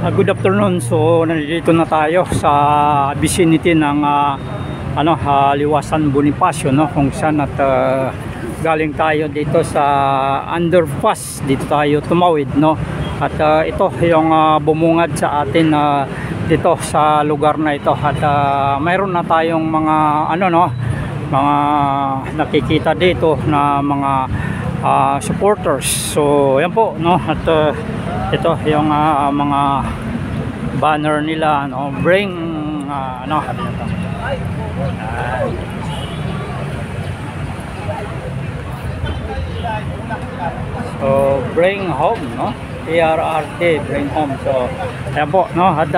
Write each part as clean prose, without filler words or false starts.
Good afternoon. So nandito na tayo sa vicinity ng Liwasan Bonifacio, no, kung saan at galing tayo dito sa underpass. Dito tayo tumawid, no. At ito yung bumungad sa atin dito sa lugar na ito. At mayroon na tayong mga mga nakikita dito na mga supporters. So yan po, no. At ito yung mga banner nila, no, bring so bring home, no, PRRT, bring home. So ayan po, no. At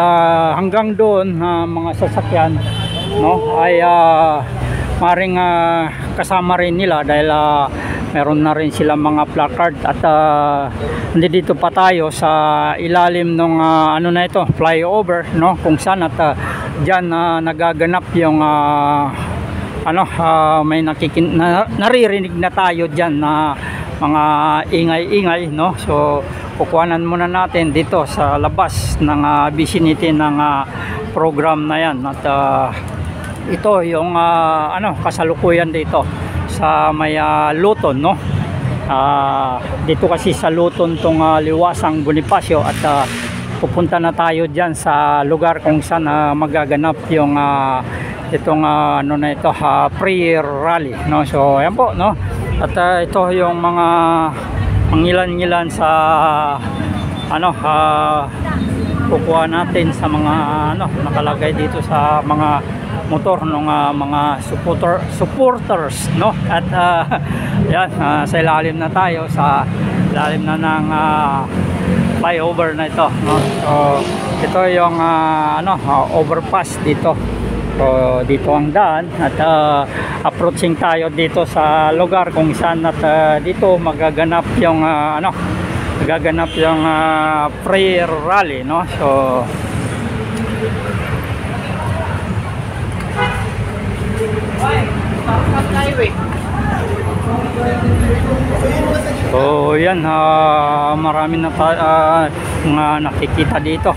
hanggang doon mga sasakyan, no, ay maring kasama rin nila dahil meron na rin silang mga placard. At nandito pa tayo sa ilalim ng flyover, no, kung saan at dyan nagaganap yung may naririnig na tayo dyan na mga ingay-ingay, no. So kukuhanan muna natin dito sa labas ng vicinity ng program na yan. At ito yung kasalukuyan dito sa may Luton, no. Dito kasi sa Luton tong Liwasang Bonifacio. At pupunta na tayo dyan sa lugar kung saan magaganap yung itong prayer rally, no. So ayan po, no. At ito yung mga pangilan-ngilan sa kukuha natin sa mga nakalagay dito sa mga motor ng mga supporters, no. At yan, sa ilalim na tayo, sa ilalim na ng flyover na ito, no. So ito yung overpass dito. So dito ang daan. At approaching tayo dito sa lugar kung saan at dito magaganap yung prayer rally, no. So yan, marami na mga nakikita dito.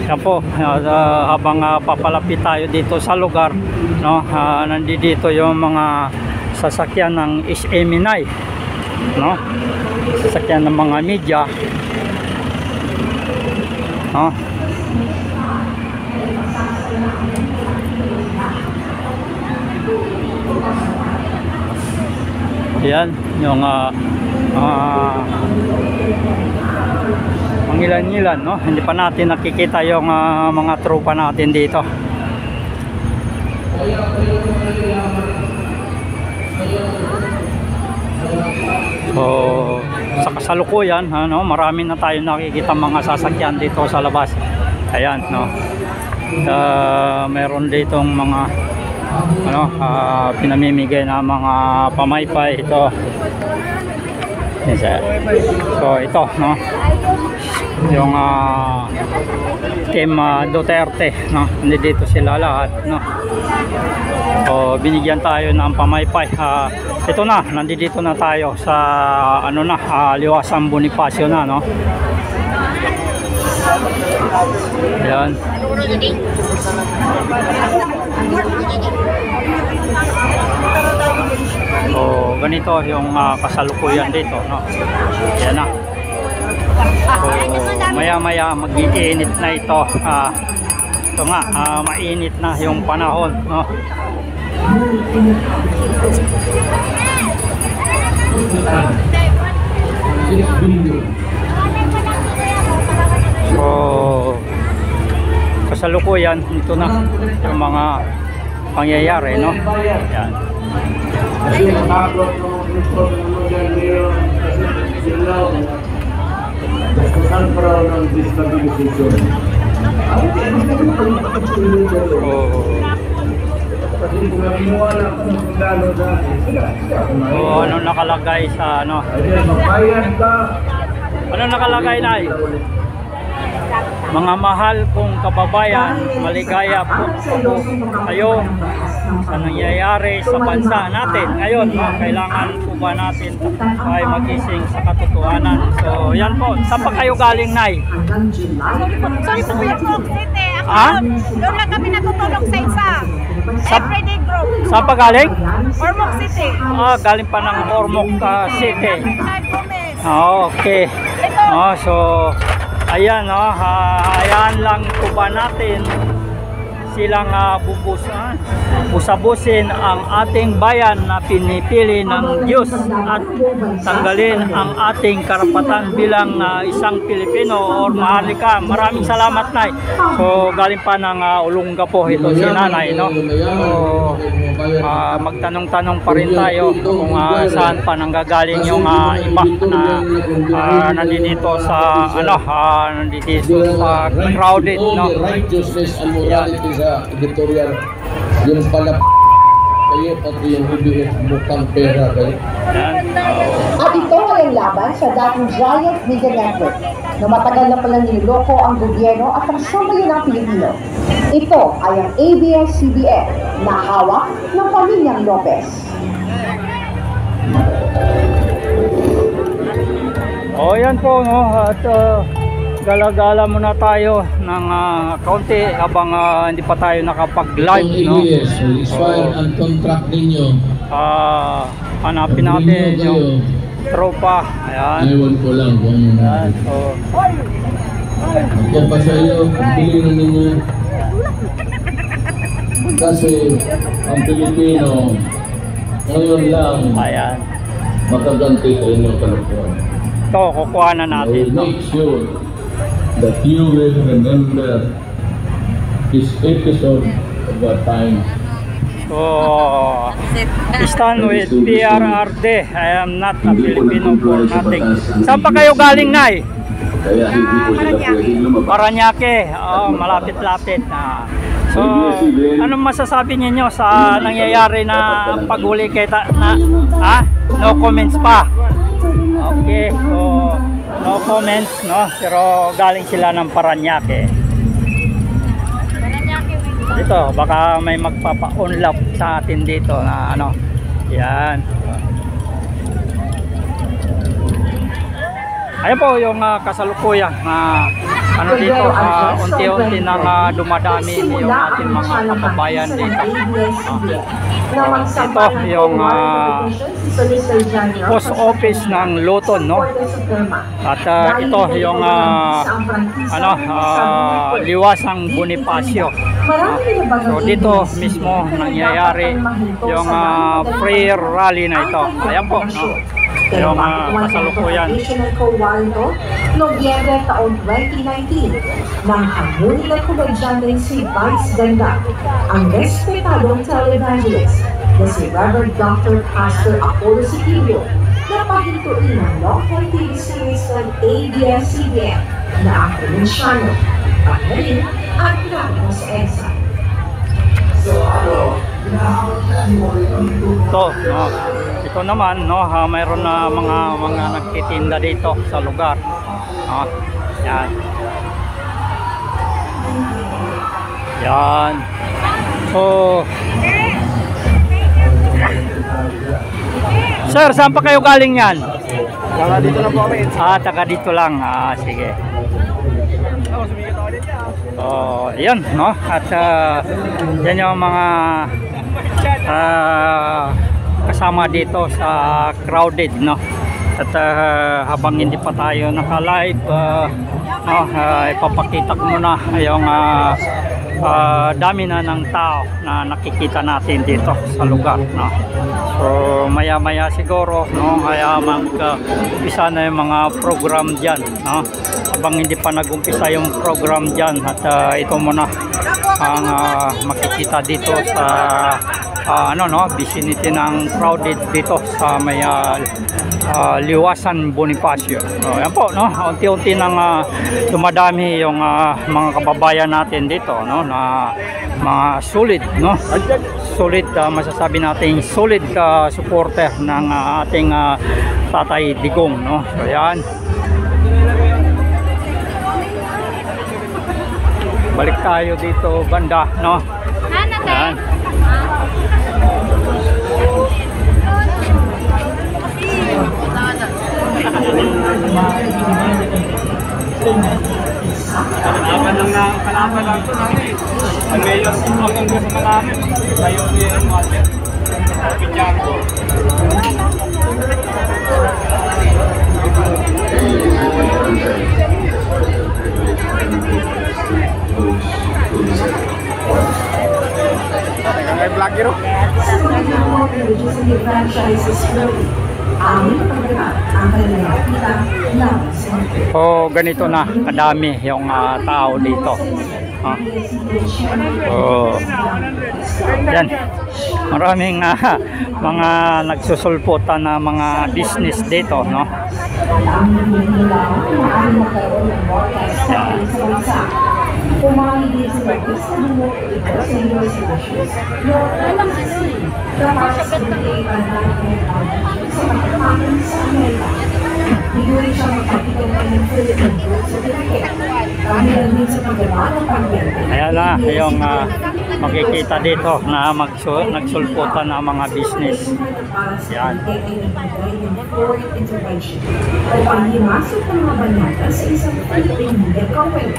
Yan po, habang papalapit tayo dito sa lugar, no, nandito yung mga sasakyan ng SMNI, no, sasakyan ng mga media, no. Yan yung mangilan-ngilan, no. Hindi pa natin nakikita yung mga tropa natin dito. So sa kasalukuyan, marami na tayo nakikita mga sasakyan dito sa labas. Ayan, no. Meron ditong mga pinamimigay na mga pamaypay ito. So ito, no, yung team Duterte, no, dito sila lahat, no. So binigyan tayo ng pamaypay. Ito na, nandito na tayo sa Liwasang Bonifacio na, no. Ayan. So ganito yung kasalukuyan dito, no. Ayan na. So maya-maya mag-iinit na ito. Ito nga, mainit na yung panahon, no. So kasalukuyan ito na yung mga pangyayari, no. Ayan. Ano nakalagay sa ano nakalagay na Mga mahal kong kababayan, maligaya po kayo sa nangyayari sa bansa natin ngayon. Kailangan po ba natin ay magising sa katotohanan? So yan po, saan pa kayo galing, Nay? Sa Ormoc City. Ha? Doon lang kami natutulog sa isa. Everyday group. Saan pa galing? Ormoc City. Galing pa ng Ormoc City. Okay. So ayan, hayaan lang po ba natin silang busabusin ang ating bayan na pinipili ng Diyos at tanggalin ang ating karapatan bilang isang Pilipino or maharlika. Maraming salamat, Nay. So galing pa ng Olongapo ito si Nanay, no? So magtanong-tanong pa rin tayo kung saan pa nanggagaling yung iba na nandito sa nandito sa crowded, no? Editorial yung pala kayo pati yung BBF mukhang pera kayo. At ito ay ang laban sa dating Giant Media Network na matagal na palang niloko ang gobyerno at ang sambayanang Pilipino. Ito ay ang ABS-CBN na hawak ng pamilyang Lopez. Yan po, no? At gala-gala muna tayo ng kaunti habang hindi pa tayo nakapag-live, no? Expire ang contract ninyo. Hanapin natin yung tropa. Ayan. Ewan ko lang kung ako pa sa iyo, bilhin ninyo. Kasi ang Pilipino ngayon lang makaganti sa inyong kalukuhan. Ito, kukuha na natin. Make sure that you will remember this episode of our time. So, stand with PRRD. I am not a Filipino for nothing. Saan pa kayo galing, Nay? Kaya hindi po sila pwedeng lumabas. Paranaque. Malapit-lapit. So, anong masasabi niyo sa nangyayari na paghuli kay no comments pa? Okay, so no comments, no? Pero galing sila ng Paranaque. Dito, baka may magpapa-unlock sa atin dito na yan. Ayan po yung kasalukuyan dito, unti-unti nang dumadami yung ating mga kababayan dito. Ito yung post office ng Luton, no? At ito yung Liwasang Bonifacio. So dito mismo nangyayari yung prayer rally na ito. Ayan po, no? Yung kasalukuyan. Nobyembre taong 2019, nang hamuli ng komedyante si Vice Ganda, ang respetadong televangelist na si Reverend Dr. Pastor Apollo Siquillo na pahintuin ng local TV series ng ABS-CBN na ang Provinciano at ngayon ang pinakita sa EDSA. Ito naman, mayroon na mga nagtitinda dito sa lugar. Yan. Yan. So, sir, saan pa kayo galing yan? Taga dito lang po kami. Taga dito lang. Sige. Yan, no? At yan yung mga kasama dito sa crowded, no? At habang hindi pa tayo naka-live, ipapakita ko muna yung dami na ng tao na nakikita natin dito sa lugar, no? So maya-maya siguro, no, kaya mag-umpisa na yung mga program dyan, no? Habang hindi pa nag-umpisa yung program dyan, at ito muna ang makikita dito sa vicinity ng crowded dito sa may Liwasan Bonifacio. So yan po, no, unti-unti nang dumadami yung mga kababayan natin dito, no, na mga solid, no, solid, masasabi natin solid supporter ng ating Tatay Digong, no. So yan. Balik tayo dito banda, no? Yan. Kalaban lang ito namin. Ang mayor hanggang gusto namin. Tayo yung mother. Pinyan ko. May vlogger oh. Oh, ganito na kadami yung tao dito. Oh. Yan. Maraming mga nagsusulputan na mga business dito, no? Yan. Ayan na yung makikita dito na nagsulputan ng mga business. Yan. Upang himasok ng mga banyaga sa isang Philippine media company.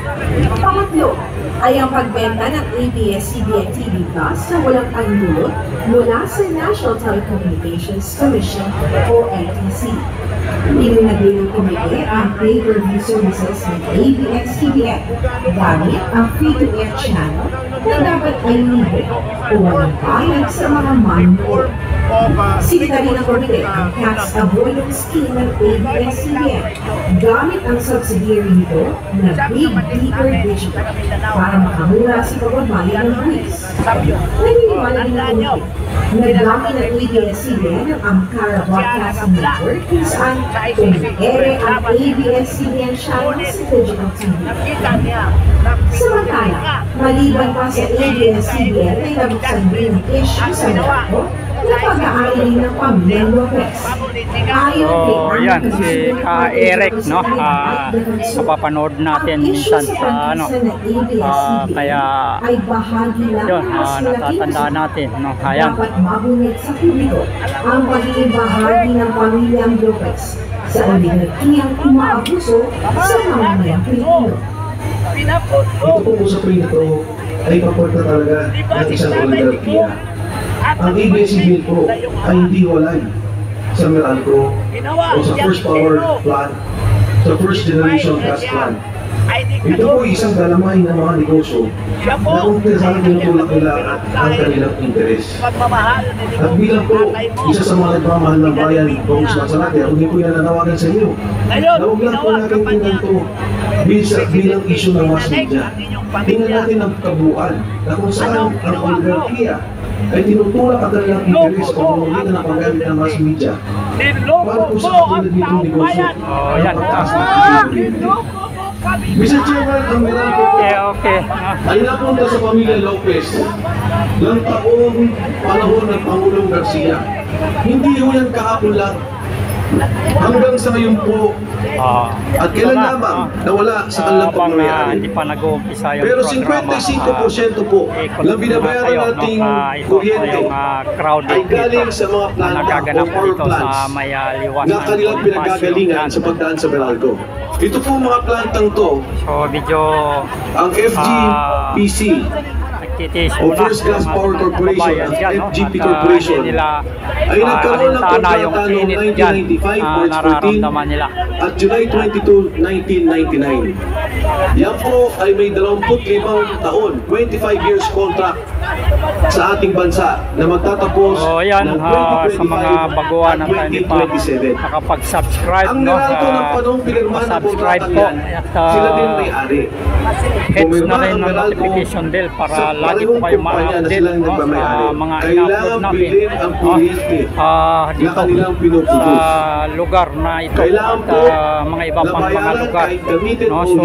Pangatlo ay ang pagbenta ng ABS-CBN TV Plus na walang panlulot mula sa National Telecommunications Commission o NTC. Ininagay ng komite ang pay-per-view services ng ABS-CBN gamit ang free-to-air channel na dapat ay libre o walang bayad sa mga manunood. Sinitali ng komite ang tax avoidance scheme ng ABS-CBN gamit ang subsidiary nito na Big Beaver Digital para makamura sa pagbabayad ng buwis. Naniniwala din ang komite na gamit ng ABS-CBN ang Amcara Broadcasting Network kung saan ere ang ABS-CBN channel sa digital TV. Samantala, maliban pa sa ABS-CBN ay nabuksan din ang issue sa Meralco na pag-aari ng pamilyang Lopez. Oh, yan si Eric, no? Napapanood natin minsan sa ano. Kaya yun, natatandaan natin, no? Ayan. Dapat mabunyag sa publiko ang pagiging bahagi ng pamilyang Lopez sa oligarkiyang umaabuso sa mamamayang Pilipino. Ito pong usapin ito ay paporta talaga ng isang oligarkiya. Ang ABS-CBN po ay hindi walay sa Meralco o sa first power plant, sa first generation gas plant. Ito po isang galamay ng mga negosyo na kung saan tinutulak nila ang kanilang interes. At bilang po isa sa mga nagmamahal ng bayan, Congressman Salate, hindi ko yan nanawagan sa inyo. Na huwag lang po natin tingnan ito bilang issue ng mass media. Tingnan natin ang kabuuan na kung saan ang oligarkiya ay tinutulak ang kanilang interes o pamumulitan ng paggamit ng mass media. Para po sa katulad nitong negosyo ng pagtaas ng Pilipino. Mr. Chairman, ang Meralco Okay. ay napunta sa pamilya Lopez ng taong panahon ng Pangulong Garcia. Hindi ho yan kahapon lang. Hanggang sa ngayon po, at kailan lamang nawala sa kanilang pagmamayari. Hindi pa nag-uumpisa yung Pero programa, 55% po ng binabayaran nating kuryente ay galing sa mga planta o power plants na kanilang pinagagalingan sa pagdaan sa Meralco. Ito po mga plantang to, So medyo ang FGPC o First Gas Power Corporation, ang FGP Corporation, ay nagkaroon ng kontrata noong 1995, March 14 at July 22, 1999. Yan po ay may 25 taon, 25 years contract sa ating bansa na magtatapos ng 2025 sa mga baguhan at na tayo pa 2027. nakapag-subscribe, Ang Meralco ng panong pinirmahan ng subscribe kontratang po yan, at sila din may-ari. hits na rin ang notification bell para lagi po kayo ma-update sa mga in-upload natin dito sa lugar na ito at mga iba pang mga lugar, no? So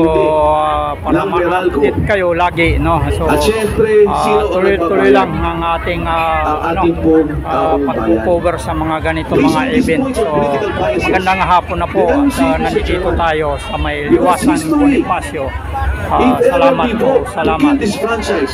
para ma-update kayo lagi, no? So at syempre, sino tuloy-tuloy lang ang ating pag-cover sa mga ganito mga event. So magandang hapon na po at nandito tayo sa may Liwasan Bonifacio. Salamat po, salamat. This franchise,